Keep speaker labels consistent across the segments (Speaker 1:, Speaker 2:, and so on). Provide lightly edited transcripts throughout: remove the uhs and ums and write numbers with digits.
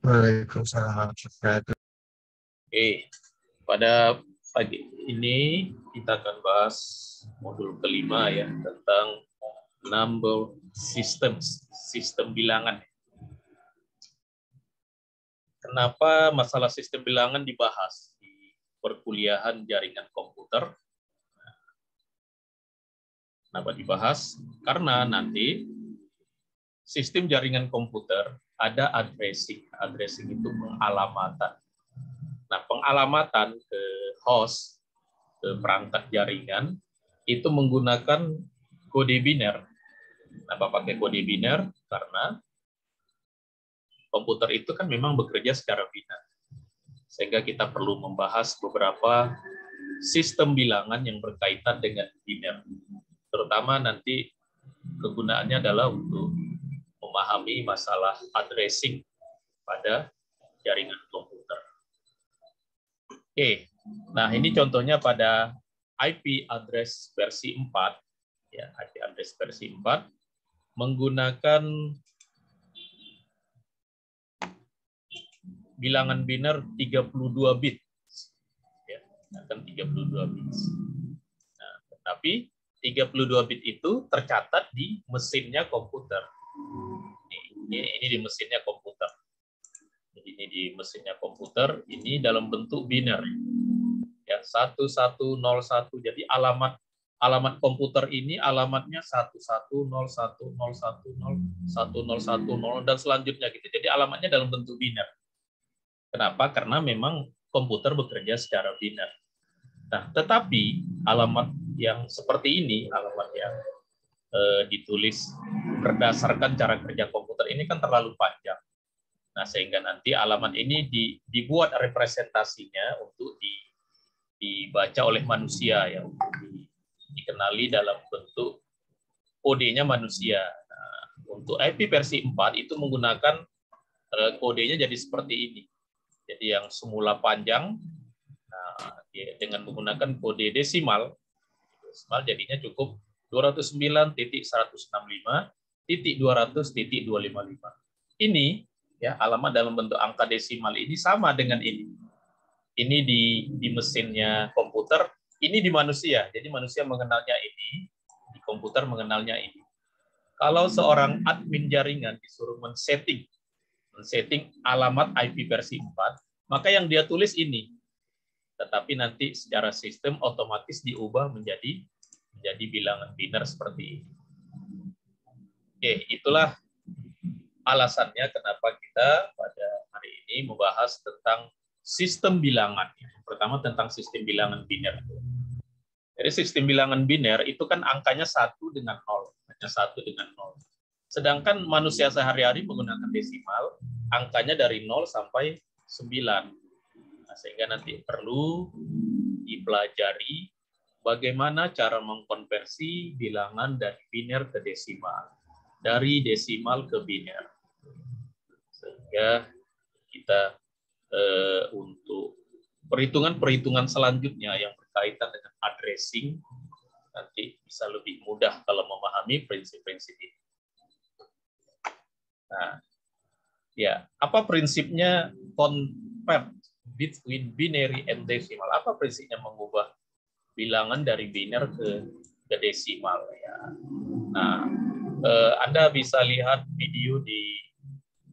Speaker 1: Waalaikumsalam warahmatullahi wabarakatuh.
Speaker 2: Oke, pada pagi ini kita akan bahas modul kelima ya tentang number systems, sistem bilangan. Kenapa masalah sistem bilangan dibahas di perkuliahan jaringan komputer? Kenapa dibahas? Karena nanti sistem jaringan komputer ada addressing. Addressing itu pengalamatan. Nah, pengalamatan ke host, ke perangkat jaringan, itu menggunakan kode biner. Kenapa pakai kode biner? Karena komputer itu kan memang bekerja secara biner. Sehingga kita perlu membahas beberapa sistem bilangan yang berkaitan dengan biner. Terutama nanti kegunaannya adalah untuk memahami masalah addressing pada jaringan komputer. Oke, nah ini contohnya pada IP address versi 4, ya, IP address versi 4 menggunakan bilangan biner 32 bit, ya, akan 32 bit. Nah, tetapi 32 bit itu tercatat di mesinnya komputer. Ini di mesinnya komputer. Jadi ini di mesinnya komputer, ini dalam bentuk biner. Ya, 1101. Jadi alamat komputer ini alamatnya 1101010110 dan selanjutnya gitu. Jadi alamatnya dalam bentuk biner. Kenapa? Karena memang komputer bekerja secara biner. Nah, tetapi alamat yang seperti ini, alamat yang ditulis berdasarkan cara kerja komputer ini kan terlalu panjang. Nah, sehingga nanti alamat ini dibuat representasinya untuk dibaca oleh manusia, ya, untuk dikenali dalam bentuk kodenya manusia. Nah, untuk IP versi 4 itu menggunakan kodenya jadi seperti ini. Jadi yang semula panjang, nah, dengan menggunakan kode desimal jadinya cukup 209.165.200.255. Ini ya alamat dalam bentuk angka desimal ini sama dengan ini. Ini di mesinnya komputer, ini di manusia. Jadi manusia mengenalnya ini, di komputer mengenalnya ini. Kalau seorang admin jaringan disuruh men-setting alamat IP versi 4, maka yang dia tulis ini. Tetapi nanti secara sistem otomatis diubah menjadi bilangan biner seperti ini. Oke, itulah alasannya kenapa kita pada hari ini membahas tentang sistem bilangan. Pertama tentang sistem bilangan biner. Jadi sistem bilangan biner itu kan angkanya 1 dengan 0. Hanya 1 dengan 0. Sedangkan manusia sehari-hari menggunakan desimal, angkanya dari 0 sampai 9. Nah, sehingga nanti perlu dipelajari bagaimana cara mengkonversi bilangan dari biner ke desimal, dari desimal ke biner. Sehingga kita untuk perhitungan selanjutnya yang berkaitan dengan addressing nanti bisa lebih mudah kalau memahami prinsip-prinsip ini. Nah, ya, apa prinsipnya convert between binary and decimal? Apa prinsipnya mengubah bilangan dari biner ke desimal, ya. Nah, Anda bisa lihat video di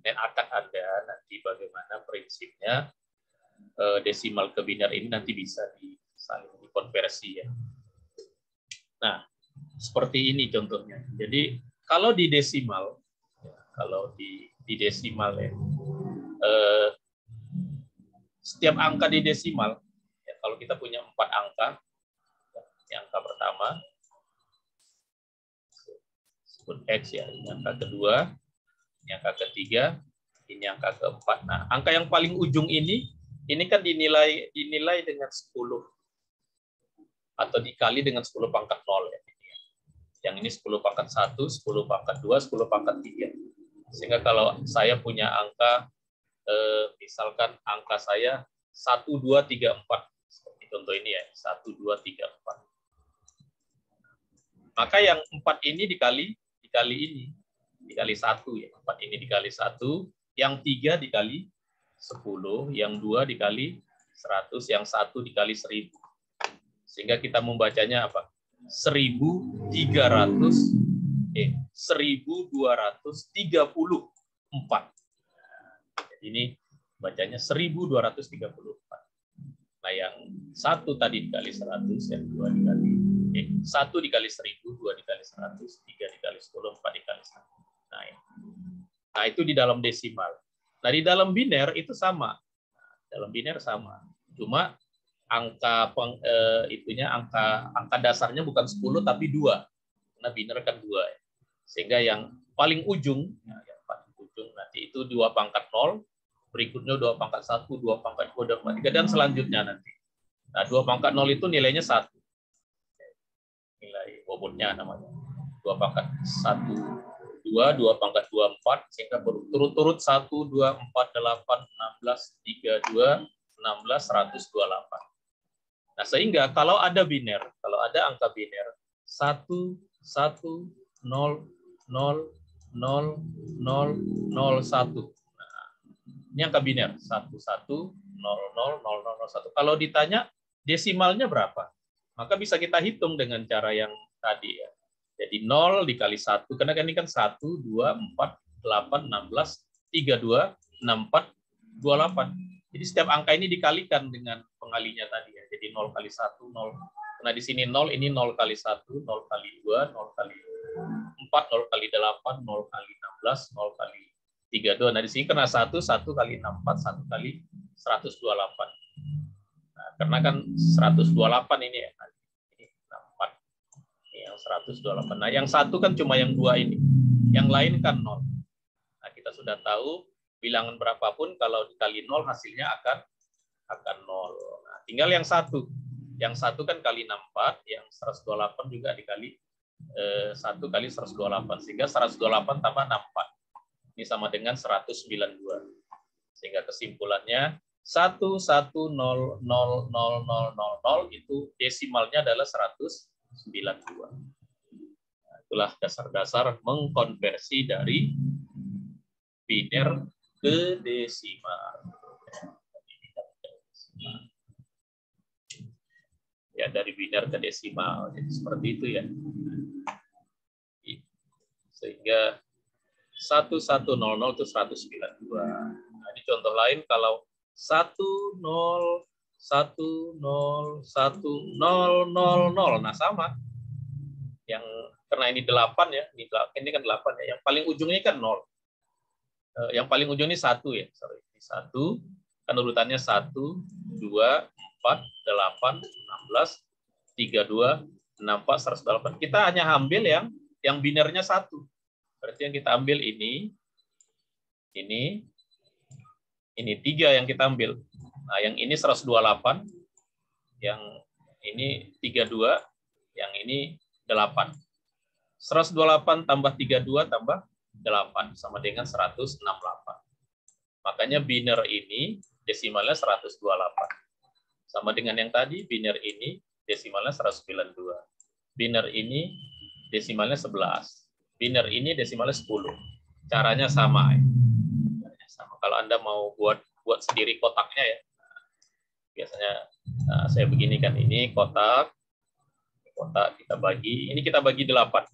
Speaker 2: NetAttack Anda nanti bagaimana prinsipnya desimal ke biner ini nanti bisa saling dikonversi, ya. Nah, seperti ini contohnya. Jadi kalau di desimal, ya, setiap angka di desimal, ya, kalau kita punya 4 angka, ini angka pertama, sebut X, ya, ini angka kedua, ini angka ketiga, ini angka keempat. Nah, angka yang paling ujung ini kan dinilai dengan 10 atau dikali dengan 10 pangkat 0, ya. Yang ini 10 pangkat 1, 10 pangkat 2, 10 pangkat 3. Sehingga kalau saya punya angka, misalkan angka saya 1, 2, 3, 4. Seperti contoh ini, ya, 1, 2, 3, 4. Maka yang 4 ini dikali ini. Dikali 1, ya. 4 ini dikali 1, yang 3 dikali 10, yang 2 dikali 100, yang 1 dikali 1000. Sehingga kita membacanya apa? 1234. Jadi ini bacanya 1234. Nah, yang 1 tadi dikali 100, yang 2 dikali 1 dikali 1000, 2 dikali 100, 3 dikali 10, 4 dikali 1. Nah, itu di dalam desimal. Nah, di dalam biner itu sama. Dalam biner sama. Cuma angka angka dasarnya bukan 10 tapi 2. Karena biner kan 2. Sehingga yang paling ujung, nanti itu 2 pangkat 0, berikutnya 2 pangkat 1, 2 pangkat 2, 2 pangkat 3, dan selanjutnya nanti. Nah, 2 pangkat 0 itu nilainya 1. Nilai bobotnya namanya. 2 pangkat 1, 2, 2 pangkat 2, 4, sehingga berturut-turut 1, 2, 4, 8, 16, 32, 16, 128. Nah, sehingga kalau ada biner, kalau ada angka biner, 1, 1, 0, 0, 0, 0, 0, 1. Nah, ini angka biner, 1, 1, 0, 0, 0, 0, 1. Kalau ditanya desimalnya berapa, maka bisa kita hitung dengan cara yang tadi ya. Jadi 0 dikali 1, karena kan ini kan 1, 2, 4, 8, 16, 32, 64, 28. Jadi setiap angka ini dikalikan dengan pengalinya tadi ya. Jadi 0 kali 1, 0. Nah, di sini 0, ini 0 kali 1, 0 kali 2, 0 kali 4, 0 kali 8, 0 kali 16, 0 kali 32. Nah, di sini kena 1, 1 kali 64, 1 kali 128. Nah, karena kan 128 ini ya. Ini 64. Ini yang 128. Nah, yang 1 kan cuma yang 2 ini. Yang lain kan 0. Nah, kita sudah tahu bilangan berapapun kalau dikali 0 hasilnya akan 0. Nah, tinggal yang 1. Yang 1 kan kali 64, yang 128 juga dikali 1 kali 128, sehingga 128 tambah 64. Ini sama dengan 192. Sehingga kesimpulannya 1100000 itu desimalnya adalah 192. Nah, itulah dasar-dasar mengkonversi dari biner ke desimal. Ya, dari biner ke desimal. Jadi seperti itu ya. Sehingga 1100 itu 192. Nah, ini contoh lain kalau 1010100. Nah, sama. Yang karena ini 8 ya, ini kan 8 ya. Yang paling ujungnya kan 0. Yang paling ujung ini 1 ya. Sorry. Ini 1 kan urutannya 1 2 4 8 16 32 64 108. Kita hanya ambil yang binernya 1. Berarti yang kita ambil ini 3 yang kita ambil. Nah, yang ini 128, yang ini 32, yang ini 8. 128 tambah 32 tambah 8 sama dengan 168. Makanya biner ini desimalnya 128. Sama dengan yang tadi, biner ini desimalnya 192. Biner ini desimalnya 11. Biner ini desimalnya 10. Caranya sama. Sama. Kalau Anda mau buat sendiri kotaknya ya. Biasanya saya begini kan, ini kotak kita bagi. Ini kita bagi 8.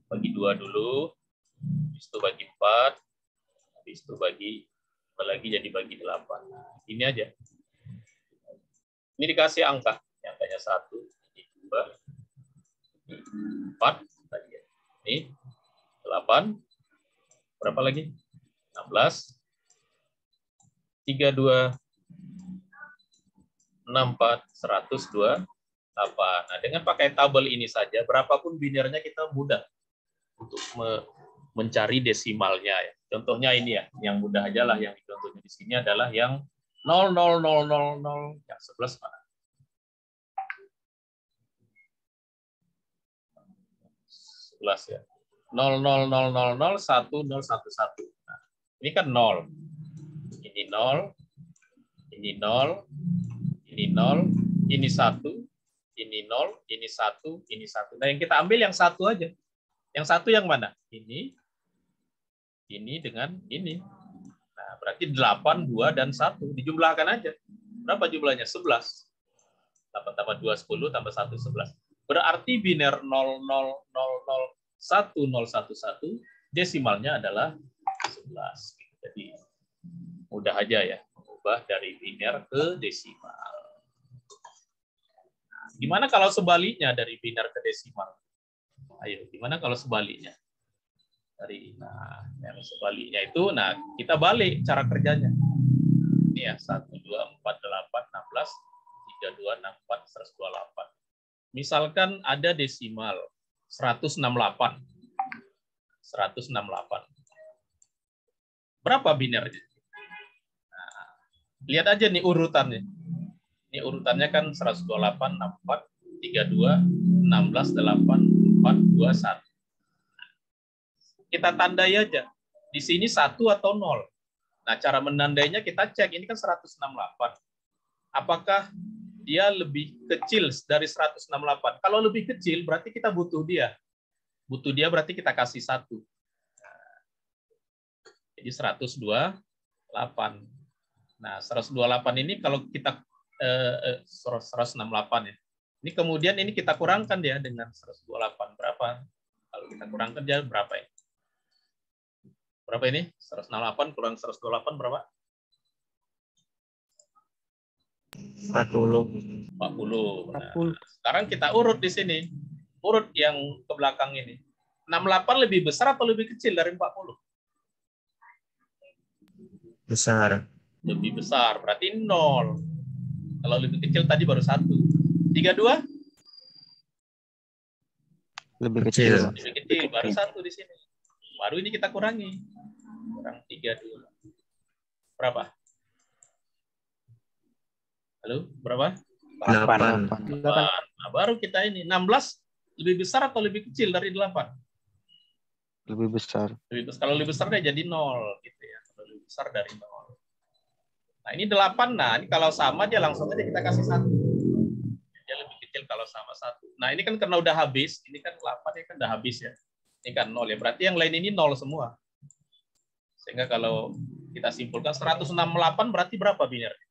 Speaker 2: Bagi 2 dulu. Habis itu bagi 4. Habis itu bagi lagi jadi bagi 8. Ini aja. Ini dikasih angka. Angkanya 1, ini 2, 4. Ini 8. Berapa lagi? 16. 32, 64, 128. Nah, dengan pakai tabel ini saja, berapapun binernya kita mudah untuk mencari desimalnya. Ya. Contohnya ini ya, yang mudah aja lah, yang contohnya di sini adalah yang 00000, yang 11 mana? 11 ya. 000001011. Nah, ini kan 0. Ini 0, ini 0, ini 0, ini 1, ini 0, ini 1, ini 1. Nah, yang kita ambil yang 1 aja. Yang 1 yang mana? Ini dengan ini. berarti 8, 2, dan 1. Dijumlahkan aja. Berapa jumlahnya? 11. 8 tambah 2, 10, tambah 1, 11. Berarti biner 0001011 desimalnya adalah 11. Jadi mudah aja ya mengubah dari biner ke desimal. Nah, gimana kalau sebaliknya dari biner ke desimal? Ayo, gimana kalau sebaliknya? Yang sebaliknya itu, kita balik cara kerjanya. Ini ya, 1, 2, 4, 8, 16, 32, 64, 128. Misalkan ada desimal 168. 168. Berapa binernya? Nah, lihat aja nih urutannya. Ini urutannya kan 128, 64, 32, 16, 8, 4, 2, 1. Kita tandai aja. Di sini 1 atau 0. Nah, cara menandainya kita cek. Ini kan 168. Apakah dia lebih kecil dari 168? Kalau lebih kecil, berarti kita butuh dia. Butuh dia berarti kita kasih 1. Jadi 128. Nah, 128 ini kalau kita 168 ya. Ini kemudian ini kita kurangkan dia dengan 128. Berapa? Kalau kita kurangkan dia berapa ya? Berapa ini? 168 kurang 128 berapa?
Speaker 1: 40.
Speaker 2: 40. Nah, sekarang kita urut di sini. Urut yang ke belakang ini. 68 lebih besar atau lebih kecil dari 40?
Speaker 1: Besar.
Speaker 2: Lebih besar, berarti 0. Kalau lebih kecil tadi baru 1. 32?
Speaker 1: Lebih kecil.
Speaker 2: Lebih kecil, baru 1 di sini. Baru ini kita kurangi. Kurang 32. Berapa? Halo, berapa?
Speaker 1: 8.
Speaker 2: Nah, baru kita ini. 16 lebih besar atau lebih kecil dari 8?
Speaker 1: Lebih besar.
Speaker 2: Kalau lebih besar dia jadi 0. Gitu ya. Kalau lebih besar dari 0. Nah, ini 8. Nah, ini kalau sama dia langsung aja kita kasih 1. Dia lebih kecil kalau sama 1. Nah, ini kan karena udah habis. Ini kan 8 ya kan udah habis ya. Ini kan 0 ya. Berarti yang lain ini 0 semua. Sehingga kalau kita simpulkan 168 berarti berapa binernya?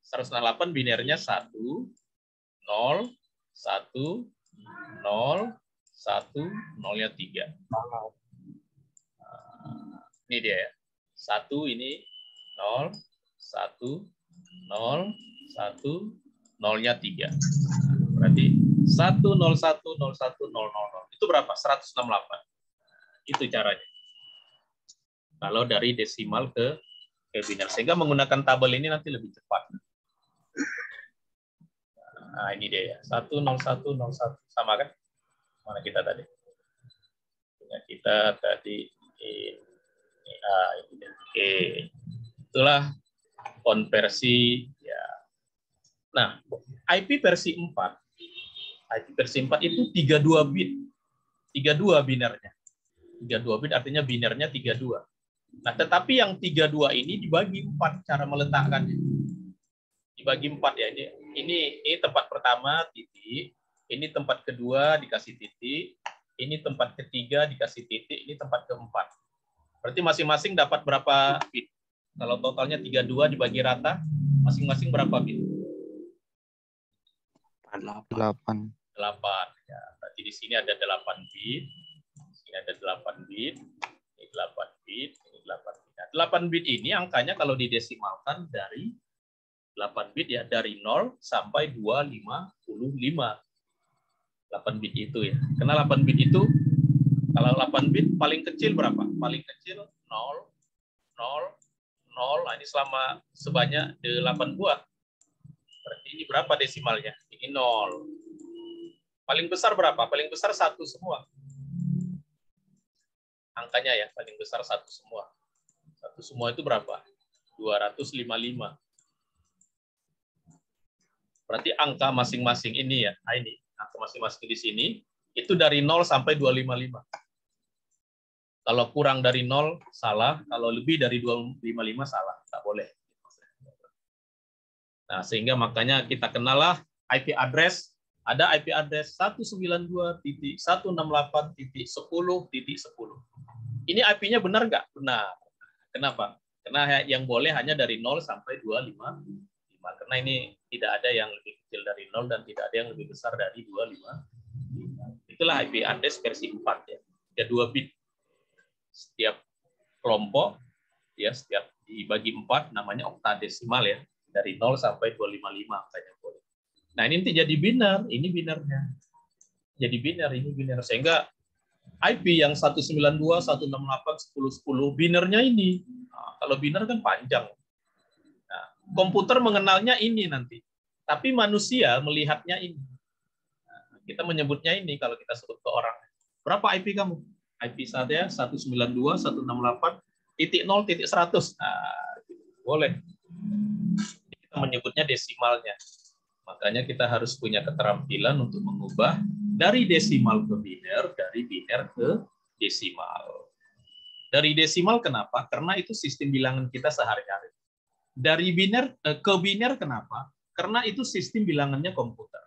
Speaker 2: 168 binernya 1, 0, 1, 0, 1, 0-nya 3. Ini dia ya. 1 ini 0, 1, 0, 1, 0-nya 3. Berarti 1, 0, 1, 0, 1, 0, 0. Itu berapa? 168. Itu caranya. Kalau dari desimal ke biner. Sehingga menggunakan tabel ini nanti lebih cepat. Nah, ini dia ya. 1, 0, 1, 0, 1. Sama kan? Mana kita tadi? Punya kita tadi ini A, ini B. Itulah konversi ya. Nah, IP versi 4. IP versi 4 itu 32 bit. 32 binernya. 32 bit artinya binernya 32. Nah, tetapi yang 32 ini dibagi 4 cara meletakkannya. Dibagi 4 ya. Ini tempat pertama titik, ini tempat kedua dikasih titik, ini tempat ketiga dikasih titik, ini tempat keempat. Berarti masing-masing dapat berapa bit? Kalau totalnya 32 dibagi rata, masing-masing berapa bit?
Speaker 1: 8.
Speaker 2: 8. Ya, berarti di sini ada 8 bit. Di sini ada 8 bit. Ini 8 bit, ini 8 bit. Nah, 8 bit ini angkanya kalau didesimalkan dari 8 bit ya, dari 0 sampai 255. 8 bit itu ya. Karena 8 bit itu, kalau 8 bit paling kecil berapa? Paling kecil 0, 0, 0. Nah, ini selama sebanyak 8 buah. Berarti ini berapa desimalnya? Ini 0. Paling besar berapa? Paling besar 1 semua. Angkanya ya, paling besar 1 semua. 1 semua itu berapa? 255. Berarti angka masing-masing ini ya, nah ini, angka masing-masing di sini, itu dari 0 sampai 255. Kalau kurang dari 0, salah. Kalau lebih dari 255, salah. Tak boleh. Nah, sehingga makanya kita kenalah IP address. Ada IP address 192.168.10.10. Ini IP-nya benar nggak? Benar. Kenapa? Karena yang boleh hanya dari 0 sampai 255. Karena ini tidak ada yang lebih kecil dari 0 dan tidak ada yang lebih besar dari 255. Itulah IP address versi 4 ya. Ada 2 bit setiap kelompok ya, setiap dibagi 4 namanya oktadesimal ya. Dari 0 sampai 255 angkanya boleh. Nah, ini nanti jadi biner, ini binernya. Jadi biner, ini biner. Sehingga IP yang 192, 168, 10, 10, binernya ini. Nah, kalau biner kan panjang. Nah, komputer mengenalnya ini nanti. Tapi manusia melihatnya ini. Nah, kita menyebutnya ini kalau kita sebut ke orang. Berapa IP kamu? IP saya 192, 168, titik 0, titik 100. Nah, boleh. Kita menyebutnya desimalnya. Makanya kita harus punya keterampilan untuk mengubah dari desimal ke biner, dari biner ke desimal. Dari desimal kenapa? Karena itu sistem bilangan kita sehari-hari. Dari biner ke biner kenapa? Karena itu sistem bilangannya komputer.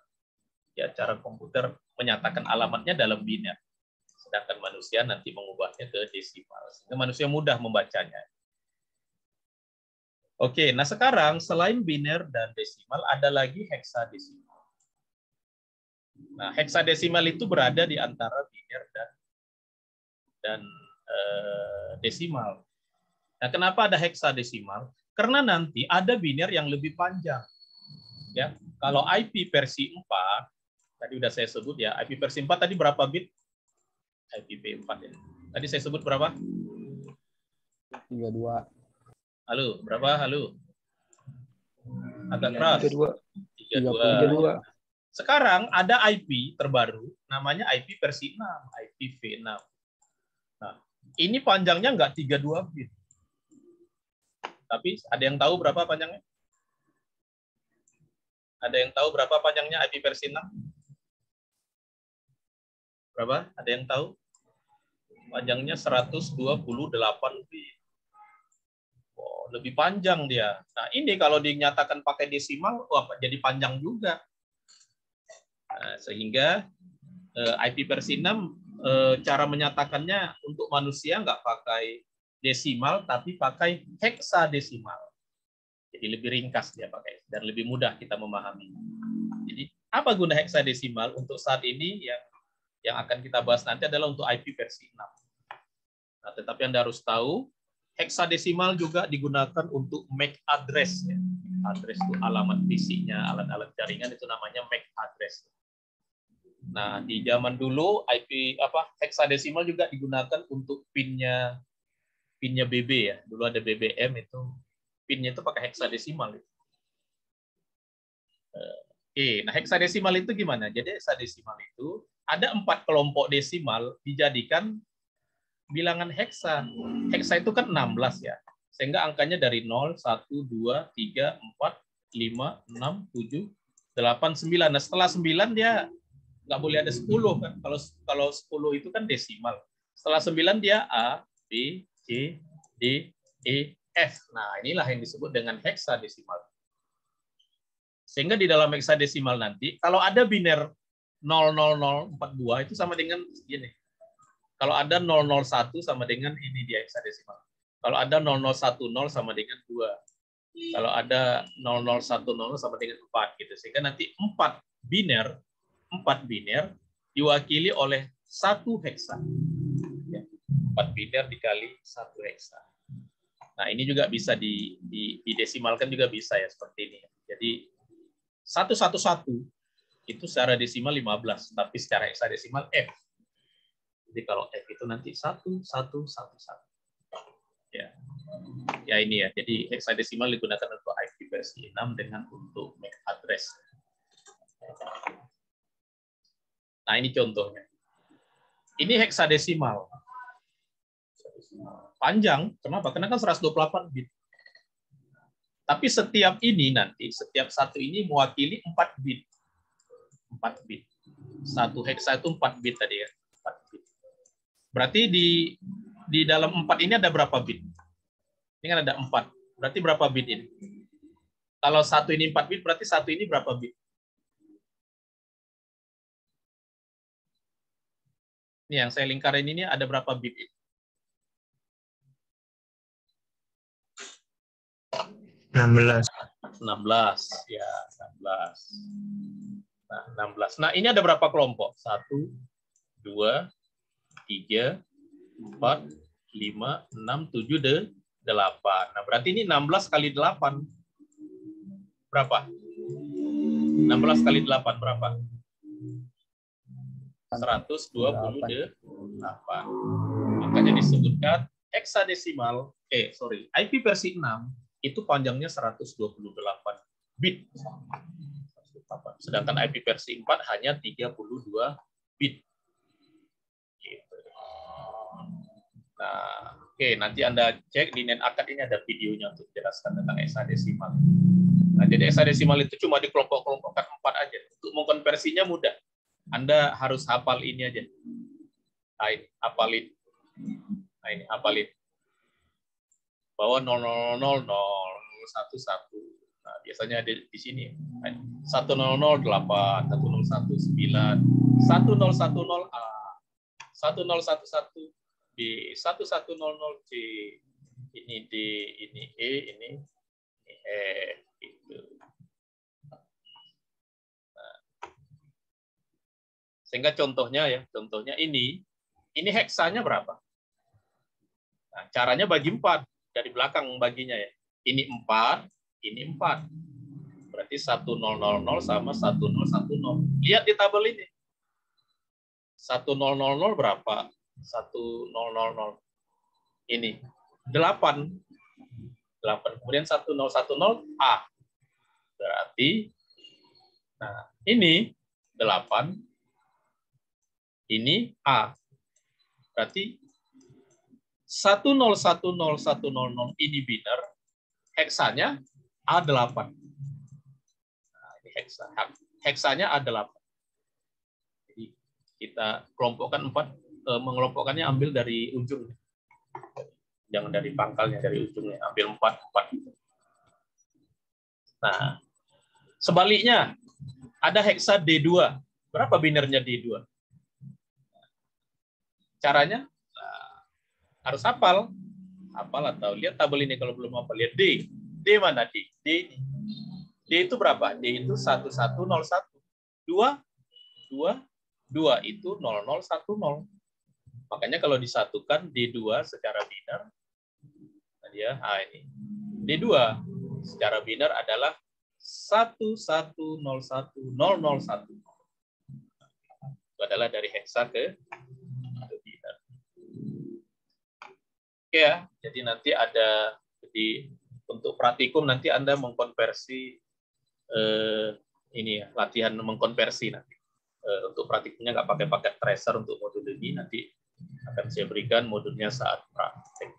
Speaker 2: Ya, cara komputer menyatakan alamatnya dalam biner. Sedangkan manusia nanti mengubahnya ke desimal. Sehingga manusia mudah membacanya. Oke, nah sekarang selain biner dan desimal, ada lagi heksadesimal. Nah, heksadesimal itu berada di antara biner dan desimal. Nah, kenapa ada heksadesimal? Karena nanti ada biner yang lebih panjang. Ya, kalau IP versi 4, tadi udah saya sebut ya, IP versi 4 tadi berapa bit? IPv4 ya. Tadi saya sebut berapa?
Speaker 3: 32.
Speaker 2: Halo, berapa? Halo. Agak keras.
Speaker 3: 32.
Speaker 2: Sekarang ada IP terbaru, namanya IP versi 6, IPv6. Nah, ini panjangnya nggak 32 bit. Tapi ada yang tahu berapa panjangnya? Ada yang tahu berapa panjangnya IP versi 6? Berapa? Ada yang tahu? Panjangnya 128 bit. Oh, lebih panjang dia. Nah, ini kalau dinyatakan pakai desimal, wah, jadi panjang juga. Nah, sehingga IP versi 6 cara menyatakannya untuk manusia nggak pakai desimal, tapi pakai heksadesimal. Jadi lebih ringkas dia pakai dan lebih mudah kita memahami. Jadi apa guna heksadesimal untuk saat ini yang akan kita bahas nanti adalah untuk IP versi 6. Nah, tetapi Anda harus tahu heksadesimal juga digunakan untuk MAC address. Ya. Address itu alamat fisiknya, alat-alat jaringan itu namanya MAC address. Nah, di zaman dulu heksadesimal juga digunakan untuk pinnya BB ya. Dulu ada BBM itu pinnya itu pakai heksadesimal. Oke, nah heksadesimal itu gimana? Jadi heksadesimal itu ada 4 kelompok desimal dijadikan bilangan heksa. Heksa itu kan 16 ya. Sehingga angkanya dari 0, 1, 2, 3, 4, 5, 6, 7, 8, 9. Nah, setelah 9 dia nggak boleh ada 10 kan. Kalau 10 itu kan desimal. Setelah 9 dia A, B, C, D, E, F. Nah, inilah yang disebut dengan heksadesimal. Sehingga di dalam heksadesimal nanti kalau ada biner 00042 itu sama dengan gini. Kalau ada 001 sama dengan ini dia heksadesimal. Kalau ada 0010 sama dengan 2. Kalau ada 0010 sama dengan 4 gitu. Sehingga nanti 4 biner diwakili oleh 1 heksa. 4 biner dikali 1 heksa. Nah, ini juga bisa didesimalkan juga bisa ya seperti ini. Jadi 111 itu secara desimal 15, tapi secara heksadesimal F. Jadi kalau F itu nanti 1111. Ya ini ya. Jadi heksadesimal digunakan untuk IP versi 6 dengan untuk MAC address. Nah, ini contohnya. Ini heksadesimal. Panjang, kenapa? Karena kan 128 bit. Tapi setiap satu ini mewakili 4 bit. 4 bit. Satu heksa itu 4 bit tadi ya. 4 bit. Berarti di dalam 4 ini ada berapa bit? Ini kan ada 4. Berarti berapa bit ini? Kalau satu ini 4 bit, berarti satu ini berapa bit? Ini yang saya lingkarin ini ada berapa bit?
Speaker 1: 16.
Speaker 2: 16 ya, 16. Nah, 16. Nah, ini ada berapa kelompok? 1 2 3 4 5 6 7 8. Nah, berarti ini 16 kali 8. Berapa? 16 kali 8 berapa? 128. Makanya disebutkan heksadesimal, IP versi 6 itu panjangnya 128 bit. Sedangkan IP versi 4 hanya 32 bit. Gitu. Nah, oke, nanti Anda cek di NetAkad ini ada videonya untuk jelaskan tentang heksadesimal. Nah, jadi heksadesimal itu cuma dikelompok-kelompokkan 4 aja. Untuk mengkonversinya mudah. Anda harus hafal ini aja. Nah, ini, hafalin. Nah, ini hafalin. Bahwa 000011. Nah, biasanya ada di sini. 1008, 1019, 1010A, 1011B, 1100C. Ini D, ini E, ini F. Gitu. Sehingga contohnya ini heksanya berapa? Nah, caranya bagi 4 dari belakang baginya ya. Ini 4, ini 4. Berarti 1000 sama 1010. Lihat di tabel ini. 1000 berapa? 1000 ini 8. Kemudian 1010A. Berarti nah, ini 8. Ini A. Berarti 10101000 ini biner, heksanya A8. Nah, ini heksanya A8. Jadi kita kelompokkan 4, mengelompokkannya ambil dari ujung. Jangan dari pangkalnya, dari ujungnya. Ambil 4. Nah, sebaliknya ada heksa D2. Berapa binernya D2? Caranya harus hafal atau lihat tabel ini kalau belum hafal, lihat D. D mana D? D itu berapa? D itu 1101. 2 itu 0010. Makanya kalau disatukan D2 secara biner, dia ini D2 secara biner adalah 11010001. Itu adalah dari heksa ke biner. Oke ya, jadi nanti ada untuk praktikum nanti Anda mengkonversi ini ya, latihan mengkonversi nanti. Untuk praktikumnya nggak pakai tracer untuk modul ini, nanti akan saya berikan modulnya saat praktik.